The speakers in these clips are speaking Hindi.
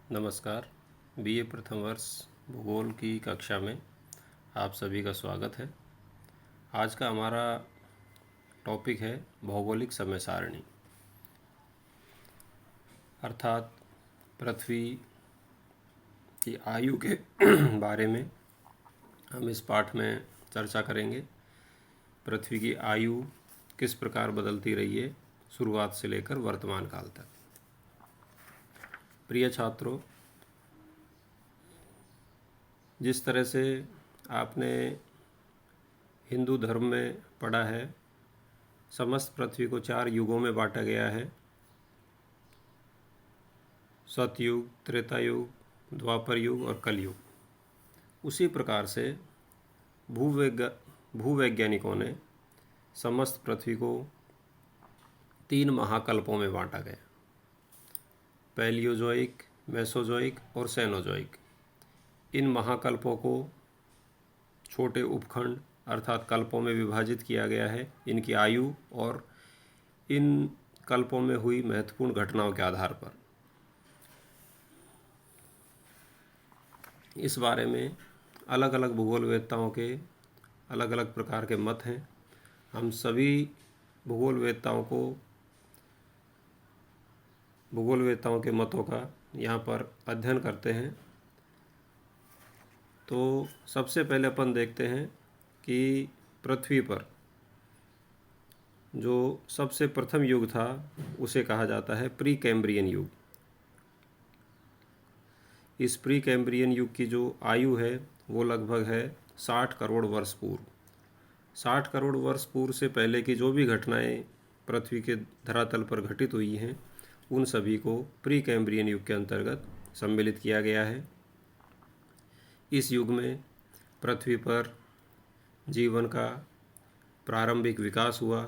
नमस्कार। बीए प्रथम वर्ष भूगोल की कक्षा में आप सभी का स्वागत है। आज का हमारा टॉपिक है भौगोलिक समय सारणी, अर्थात पृथ्वी की आयु के बारे में हम इस पाठ में चर्चा करेंगे। पृथ्वी की आयु किस प्रकार बदलती रही है शुरुआत से लेकर वर्तमान काल तक। प्रिय छात्रों, जिस तरह से आपने हिंदू धर्म में पढ़ा है, समस्त पृथ्वी को 4 युगों में बांटा गया है। सतयुग, त्रेता युग, द्वापर युग और कलयुग। उसी प्रकार से भूवैज्ञानिकों ने समस्त पृथ्वी को 3 महाकल्पों में बांटा गया, पैलियोजोइक, मेसोजोइक और सेनोजोइक। इन महाकल्पों को छोटे उपखंड अर्थात कल्पों में विभाजित किया गया है, इनकी आयु और इन कल्पों में हुई महत्वपूर्ण घटनाओं के आधार पर। इस बारे में अलग अलग भूगोलवेत्ताओं के अलग अलग प्रकार के मत हैं। हम सभी भूगोलवेत्ताओं के मतों का यहाँ पर अध्ययन करते हैं। तो सबसे पहले अपन देखते हैं कि पृथ्वी पर जो सबसे प्रथम युग था उसे कहा जाता है प्री कैम्ब्रियन युग। इस प्री कैम्ब्रियन युग की जो आयु है वो लगभग है 60 करोड़ वर्ष पूर्व। 60 करोड़ वर्ष पूर्व से पहले की जो भी घटनाएं पृथ्वी के धरातल पर घटित हुई हैं उन सभी को प्री कैम्ब्रियन युग के अंतर्गत सम्मिलित किया गया है। इस युग में पृथ्वी पर जीवन का प्रारंभिक विकास हुआ।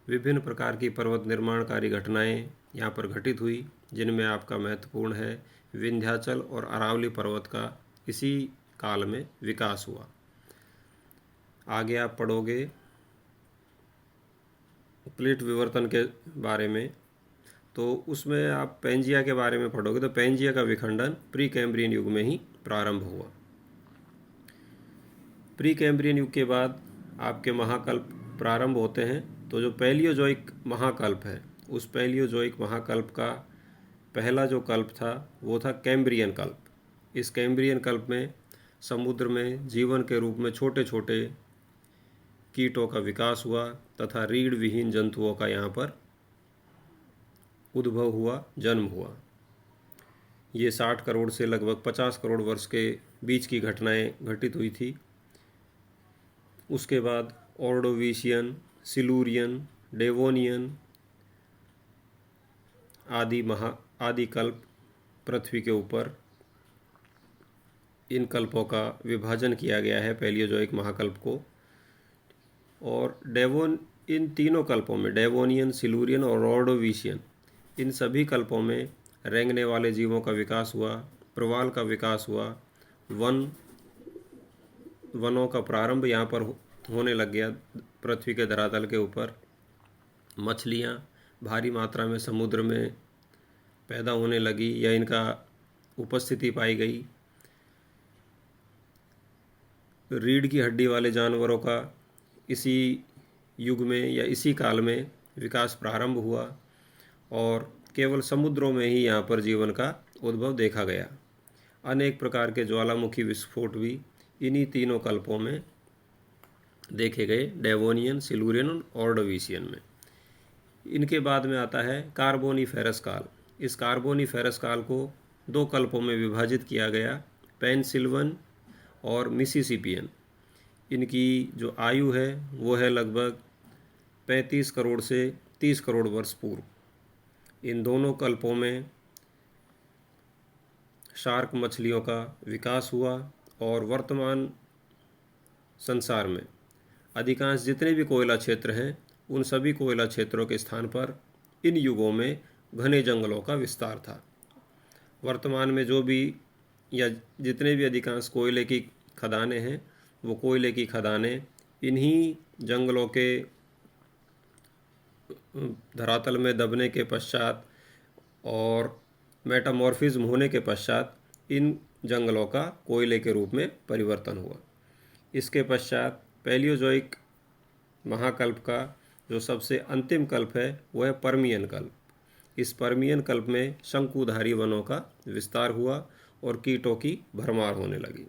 विभिन्न प्रकार की पर्वत निर्माणकारी घटनाएं यहाँ पर घटित हुई, जिनमें आपका महत्वपूर्ण है विंध्याचल और अरावली पर्वत का इसी काल में विकास हुआ। आगे आप पढ़ोगे प्लेट विवर्तन के बारे में, तो उसमें आप पैंजिया के बारे में पढ़ोगे तो पैंजिया का विखंडन प्री कैम्ब्रियन युग में ही प्रारंभ हुआ। प्री कैम्ब्रियन युग के बाद आपके महाकल्प प्रारंभ होते हैं। तो जो पैलियोजोइक महाकल्प है, उस पैलियोजोइक महाकल्प का पहला जो कल्प था वो था कैम्ब्रियन कल्प। इस कैम्ब्रियन कल्प में समुद्र में जीवन के रूप में छोटे छोटे कीटों का विकास हुआ तथा रीढ़ विहीन जंतुओं का यहाँ पर उद्भव हुआ, जन्म हुआ। ये 60 करोड़ से लगभग 50 करोड़ वर्ष के बीच की घटनाएं घटित हुई थी। उसके बाद ऑर्डोविशियन, सिलूरियन, डेवोनियन आदि कल्प पृथ्वी के ऊपर इन कल्पों का विभाजन किया गया है पैलियोजोइक महाकल्प को। और इन तीनों कल्पों में डेवोनियन, सिलूरियन और ऑर्डोविशियन, इन सभी कल्पों में रेंगने वाले जीवों का विकास हुआ, प्रवाल का विकास हुआ, वनों का प्रारंभ यहाँ पर होने लग गया। पृथ्वी के धरातल के ऊपर मछलियाँ भारी मात्रा में समुद्र में पैदा होने लगी या इनका उपस्थिति पाई गई। रीढ़ की हड्डी वाले जानवरों का इसी युग में या इसी काल में विकास प्रारंभ हुआ और केवल समुद्रों में ही यहाँ पर जीवन का उद्भव देखा गया। अनेक प्रकार के ज्वालामुखी विस्फोट भी इन्हीं तीनों कल्पों में देखे गए, डेवोनियन, सिलूरियन और ऑर्डोविशियन में। इनके बाद में आता है कार्बोनीफेरस काल। इस कार्बोनीफेरस काल को 2 कल्पों में विभाजित किया गया, पेनसिल्वन और मिसिसिपियन। इनकी जो आयु है वो है लगभग 35 करोड़ से 30 करोड़ वर्ष पूर्व। इन दोनों कल्पों में शार्क मछलियों का विकास हुआ और वर्तमान संसार में अधिकांश जितने भी कोयला क्षेत्र हैं उन सभी कोयला क्षेत्रों के स्थान पर इन युगों में घने जंगलों का विस्तार था। वर्तमान में जो भी या जितने भी अधिकांश कोयले की खदानें हैं वो कोयले की खदानें इन्हीं जंगलों के धरातल में दबने के पश्चात और मेटामॉर्फिज्म होने के पश्चात इन जंगलों का कोयले के रूप में परिवर्तन हुआ। इसके पश्चात पैलियोजोइक महाकल्प का जो सबसे अंतिम कल्प है वह है पर्मियन कल्प। इस पर्मियन कल्प में शंकुधारी वनों का विस्तार हुआ और कीटों की भरमार होने लगी।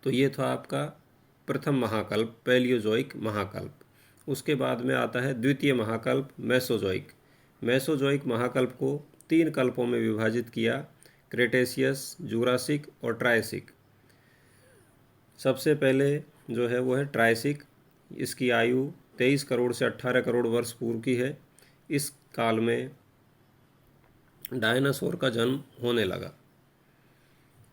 तो ये था आपका प्रथम महाकल्प, पैलियोजोइक महाकल्प। उसके बाद में आता है द्वितीय महाकल्प, मेसोजोइक। मेसोजोइक महाकल्प को 3 कल्पों में विभाजित किया, क्रेटेशियस, जूरासिक और ट्रायसिक। सबसे पहले जो है वो है ट्रायसिक। इसकी आयु 23 करोड़ से 18 करोड़ वर्ष पूर्व की है। इस काल में डायनासोर का जन्म होने लगा।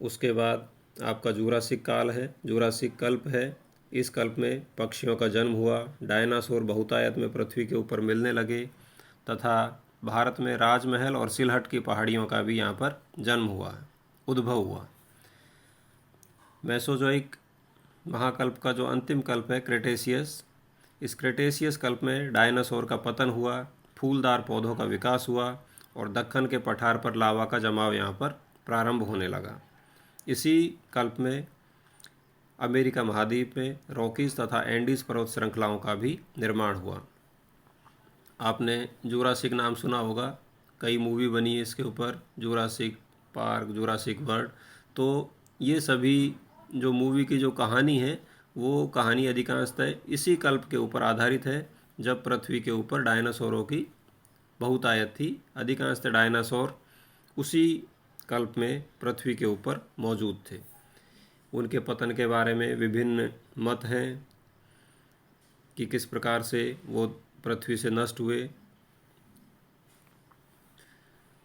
उसके बाद आपका जूरासिक काल है, जूरासिक कल्प है। इस कल्प में पक्षियों का जन्म हुआ, डायनासोर बहुतायत में पृथ्वी के ऊपर मिलने लगे तथा भारत में राजमहल और सिलहट की पहाड़ियों का भी यहाँ पर जन्म हुआ, उद्भव हुआ। मेसोजोइक महाकल्प का जो अंतिम कल्प है क्रेटेशियस, इस क्रेटेशियस कल्प में डायनासोर का पतन हुआ, फूलदार पौधों का विकास हुआ और दक्कन के पठार पर लावा का जमाव यहाँ पर प्रारंभ होने लगा। इसी कल्प में अमेरिका महाद्वीप में रॉकीज तथा एंडीज पर्वत श्रृंखलाओं का भी निर्माण हुआ। आपने जूरासिक नाम सुना होगा, कई मूवी बनी है इसके ऊपर, जूरासिक पार्क, जूरासिक वर्ल्ड। तो ये सभी जो मूवी की जो कहानी है वो कहानी अधिकांशतः इसी कल्प के ऊपर आधारित है, जब पृथ्वी के ऊपर डायनासोरों की बहुतायत थी। अधिकांशतः डायनासोर उसी कल्प में पृथ्वी के ऊपर मौजूद थे। उनके पतन के बारे में विभिन्न मत हैं कि किस प्रकार से वो पृथ्वी से नष्ट हुए।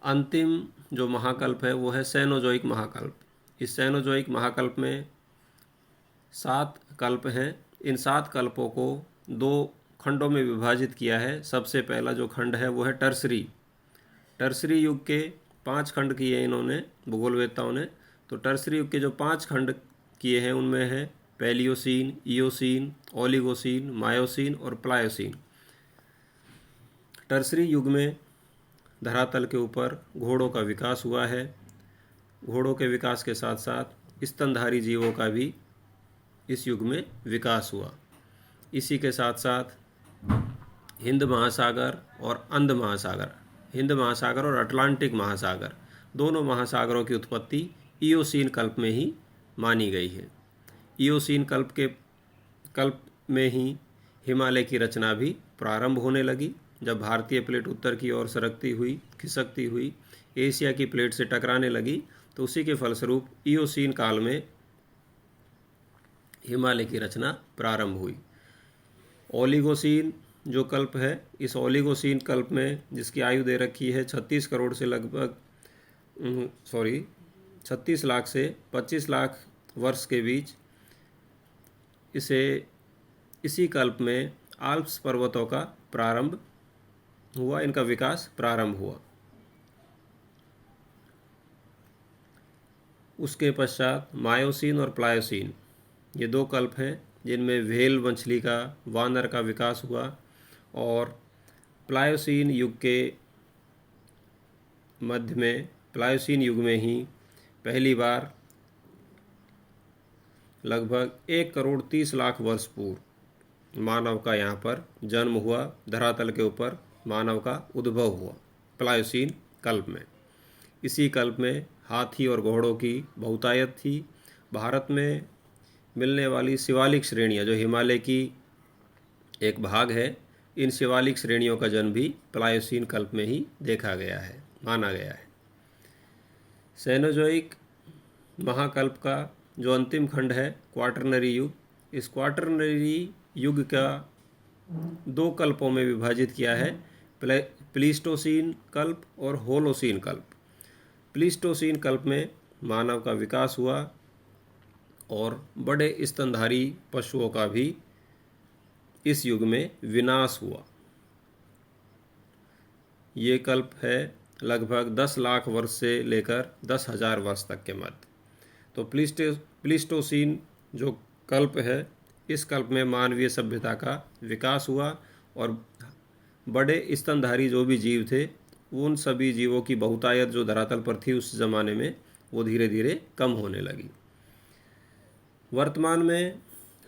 अंतिम जो महाकल्प है वो है सेनोजोइक महाकल्प। इस सेनोजोइक महाकल्प में 7 कल्प हैं। इन 7 कल्पों को 2 खंडों में विभाजित किया है। सबसे पहला जो खंड है वो है टर्सरी। टर्सरी युग के 5 खंड किए इन्होंने, भूगोलवेत्ताओं ने। तो टर्सरी युग के जो 5 खंड किए हैं उनमें है पैलियोसीन, इयोसीन, ओलिगोसीन, मायोसीन और प्लायोसीन। टर्सरी युग में धरातल के ऊपर घोड़ों का विकास हुआ है। घोड़ों के विकास के साथ साथ स्तनधारी जीवों का भी इस युग में विकास हुआ। इसी के साथ साथ हिंद महासागर और अंध महासागर, हिंद महासागर और अटलांटिक महासागर, दोनों महासागरों की उत्पत्ति इयोसीन कल्प में ही मानी गई है। इयोसीन कल्प में ही हिमालय की रचना भी प्रारंभ होने लगी। जब भारतीय प्लेट उत्तर की ओर सरकती हुई, खिसकती हुई एशिया की प्लेट से टकराने लगी, तो उसी के फलस्वरूप इयोसीन काल में हिमालय की रचना प्रारंभ हुई। ओलिगोसीन जो कल्प है, इस ओलिगोसीन कल्प में जिसकी आयु दे रखी है 36 करोड़ से लगभग 36 लाख से 25 लाख वर्ष के बीच, इसी कल्प में आल्प्स पर्वतों का प्रारंभ हुआ, इनका विकास प्रारंभ हुआ। उसके पश्चात मायोसीन और प्लायोसीन ये 2 कल्प हैं जिनमें व्हेल मछली का, वानर का विकास हुआ। और प्लायोसीन युग के मध्य में, प्लायोसीन युग में ही पहली बार लगभग 1 करोड़ 30 लाख वर्ष पूर्व मानव का यहाँ पर जन्म हुआ, धरातल के ऊपर मानव का उद्भव हुआ प्लायोसीन कल्प में। इसी कल्प में हाथी और घोड़ों की बहुतायत थी। भारत में मिलने वाली शिवालिक श्रेणियाँ जो हिमालय की एक भाग है, इन शिवालिक श्रेणियों का जन्म भी प्लायोसीन कल्प में ही देखा गया है, माना गया है। सेनोजोइक महाकल्प का जो अंतिम खंड है क्वाटरनरी युग, इस क्वाटरनरी युग का 2 कल्पों में विभाजित किया है, प्लीस्टोसीन कल्प और होलोसीन कल्प। प्लीस्टोसीन कल्प में मानव का विकास हुआ और बड़े स्तनधारी पशुओं का भी इस युग में विनाश हुआ। ये कल्प है लगभग 10 लाख वर्ष से लेकर 10,000 वर्ष तक के मध्य। तो प्लीस्टोसीन जो कल्प है, इस कल्प में मानवीय सभ्यता का विकास हुआ और बड़े स्तनधारी जो भी जीव थे उन सभी जीवों की बहुतायत जो धरातल पर थी उस ज़माने में, वो धीरे धीरे कम होने लगी। वर्तमान में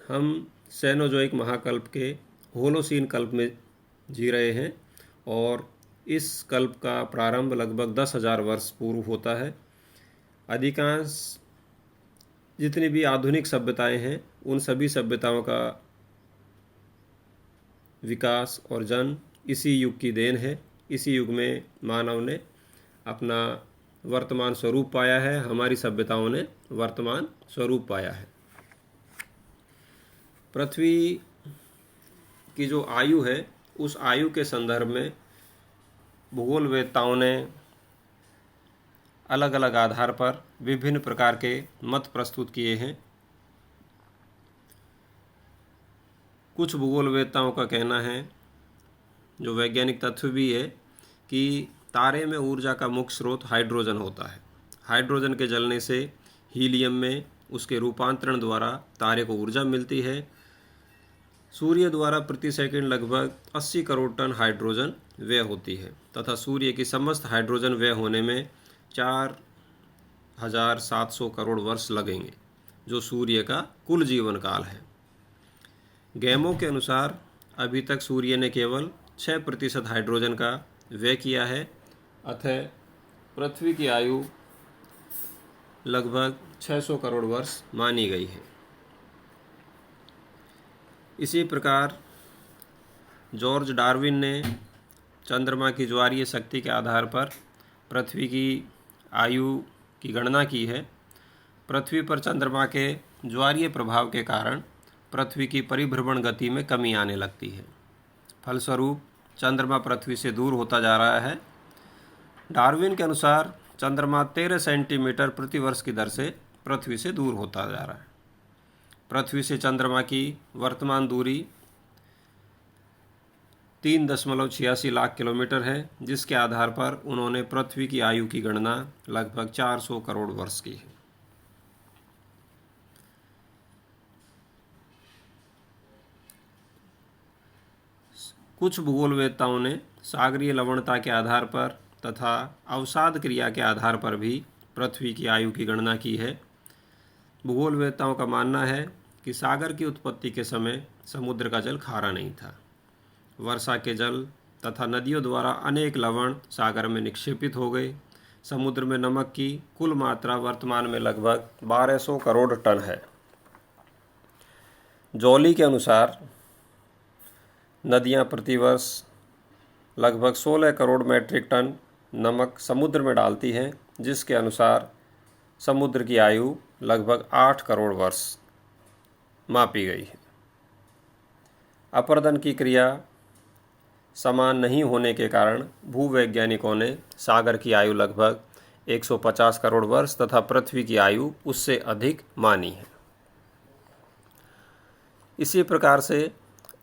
हम सेनोजोइक महाकल्प के होलोसीन कल्प में जी रहे हैं और इस कल्प का प्रारंभ लगभग 10,000 वर्ष पूर्व होता है। अधिकांश जितनी भी आधुनिक सभ्यताएं हैं उन सभी सभ्यताओं का विकास और जन्म इसी युग की देन है। इसी युग में मानव ने अपना वर्तमान स्वरूप पाया है, हमारी सभ्यताओं ने वर्तमान स्वरूप पाया है। पृथ्वी की जो आयु है उस आयु के संदर्भ में भूगोलवेत्ताओं ने अलग अलग आधार पर विभिन्न प्रकार के मत प्रस्तुत किए हैं। कुछ भूगोलवेत्ताओं का कहना है, जो वैज्ञानिक तथ्य भी है, कि तारे में ऊर्जा का मुख्य स्रोत हाइड्रोजन होता है। हाइड्रोजन के जलने से हीलियम में उसके रूपांतरण द्वारा तारे को ऊर्जा मिलती है। सूर्य द्वारा प्रति सेकंड लगभग 80 करोड़ टन हाइड्रोजन व्यय होती है तथा सूर्य की समस्त हाइड्रोजन व्यय होने में 4,700 करोड़ वर्ष लगेंगे, जो सूर्य का कुल जीवन काल है। गैमो के अनुसार अभी तक सूर्य ने केवल 6% हाइड्रोजन का व्यय किया है, अतः पृथ्वी की आयु लगभग 600 करोड़ वर्ष मानी गई है। इसी प्रकार जॉर्ज डार्विन ने चंद्रमा की ज्वारीय शक्ति के आधार पर पृथ्वी की आयु की गणना की है। पृथ्वी पर चंद्रमा के ज्वारीय प्रभाव के कारण पृथ्वी की परिभ्रमण गति में कमी आने लगती है। फलस्वरूप चंद्रमा पृथ्वी से दूर होता जा रहा है। डार्विन के अनुसार चंद्रमा 13 सेंटीमीटर प्रति वर्ष की दर से पृथ्वी से दूर होता जा रहा है। पृथ्वी से चंद्रमा की वर्तमान दूरी 3.86 लाख किलोमीटर है, जिसके आधार पर उन्होंने पृथ्वी की आयु की गणना लगभग 400 करोड़ वर्ष की है। कुछ भूगोलवेत्ताओं ने सागरीय लवणता के आधार पर तथा अवसाद क्रिया के आधार पर भी पृथ्वी की आयु की गणना की है। भूगोलवेत्ताओं का मानना है कि सागर की उत्पत्ति के समय समुद्र का जल खारा नहीं था। वर्षा के जल तथा नदियों द्वारा अनेक लवण सागर में निक्षेपित हो गए। समुद्र में नमक की कुल मात्रा वर्तमान में लगभग 1200 करोड़ टन है। जॉली के अनुसार नदियां प्रतिवर्ष लगभग 16 करोड़ मैट्रिक टन नमक समुद्र में डालती हैं, जिसके अनुसार समुद्र की आयु लगभग 8 करोड़ वर्ष मापी गई है। अपरदन की क्रिया समान नहीं होने के कारण भूवैज्ञानिकों ने सागर की आयु लगभग 150 करोड़ वर्ष तथा पृथ्वी की आयु उससे अधिक मानी है। इसी प्रकार से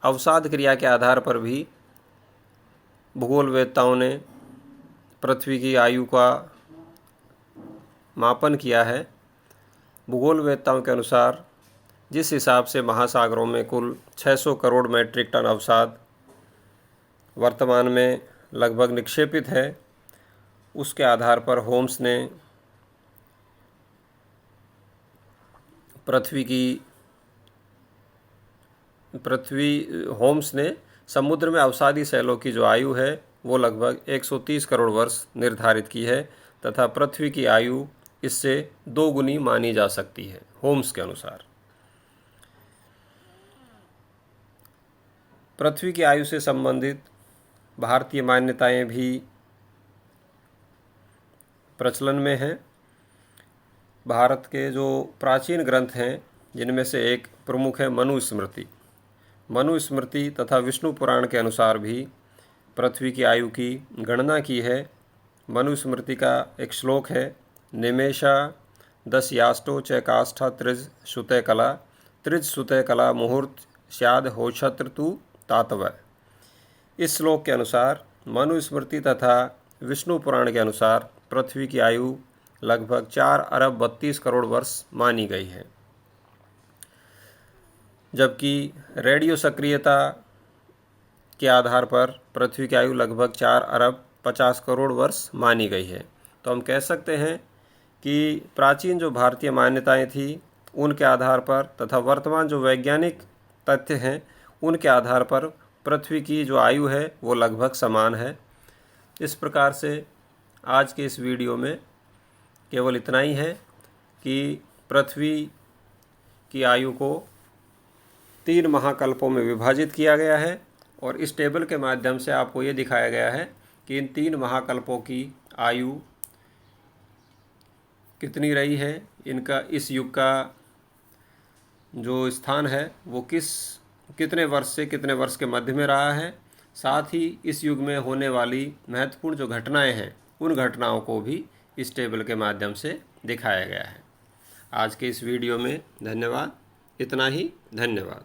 अवसाद क्रिया के आधार पर भी भूगोलवेत्ताओं ने पृथ्वी की आयु का मापन किया है। भूगोलवेत्ताओं के अनुसार जिस हिसाब से महासागरों में कुल 600 करोड़ मैट्रिक टन अवसाद वर्तमान में लगभग निक्षेपित है, उसके आधार पर होम्स ने समुद्र में अवसादी शैलों की जो आयु है वो लगभग 130 करोड़ वर्ष निर्धारित की है तथा पृथ्वी की आयु इससे 2 गुनी मानी जा सकती है होम्स के अनुसार। पृथ्वी की आयु से संबंधित भारतीय मान्यताएं भी प्रचलन में हैं। भारत के जो प्राचीन ग्रंथ हैं जिनमें से एक प्रमुख है मनुस्मृति। मनुस्मृति तथा विष्णु पुराण के अनुसार भी पृथ्वी की आयु की गणना की है। मनुस्मृति का एक श्लोक है, निमेषा 10 याष्टो च काष्ठा त्रिज सुते कला त्रिज सुते कला मुहूर्त स्याद होक्षत्र तु तातव। इस श्लोक के अनुसार मनुस्मृति तथा विष्णु पुराण के अनुसार पृथ्वी की आयु लगभग 4 अरब 32 करोड़ वर्ष मानी गई है, जबकि रेडियो सक्रियता के आधार पर पृथ्वी की आयु लगभग 4 अरब 50 करोड़ वर्ष मानी गई है। तो हम कह सकते हैं कि प्राचीन जो भारतीय मान्यताएं थी उनके आधार पर तथा वर्तमान जो वैज्ञानिक तथ्य हैं उनके आधार पर पृथ्वी की जो आयु है वो लगभग समान है। इस प्रकार से आज के इस वीडियो में केवल इतना ही है कि पृथ्वी की आयु को 3 महाकल्पों में विभाजित किया गया है और इस टेबल के माध्यम से आपको ये दिखाया गया है कि इन 3 महाकल्पों की आयु कितनी रही है, इनका इस युग का जो स्थान है वो कितने वर्ष से कितने वर्ष के मध्य में रहा है। साथ ही इस युग में होने वाली महत्वपूर्ण जो घटनाएं हैं उन घटनाओं को भी इस टेबल के माध्यम से दिखाया गया है। आज के इस वीडियो में धन्यवाद। इतना ही, धन्यवाद।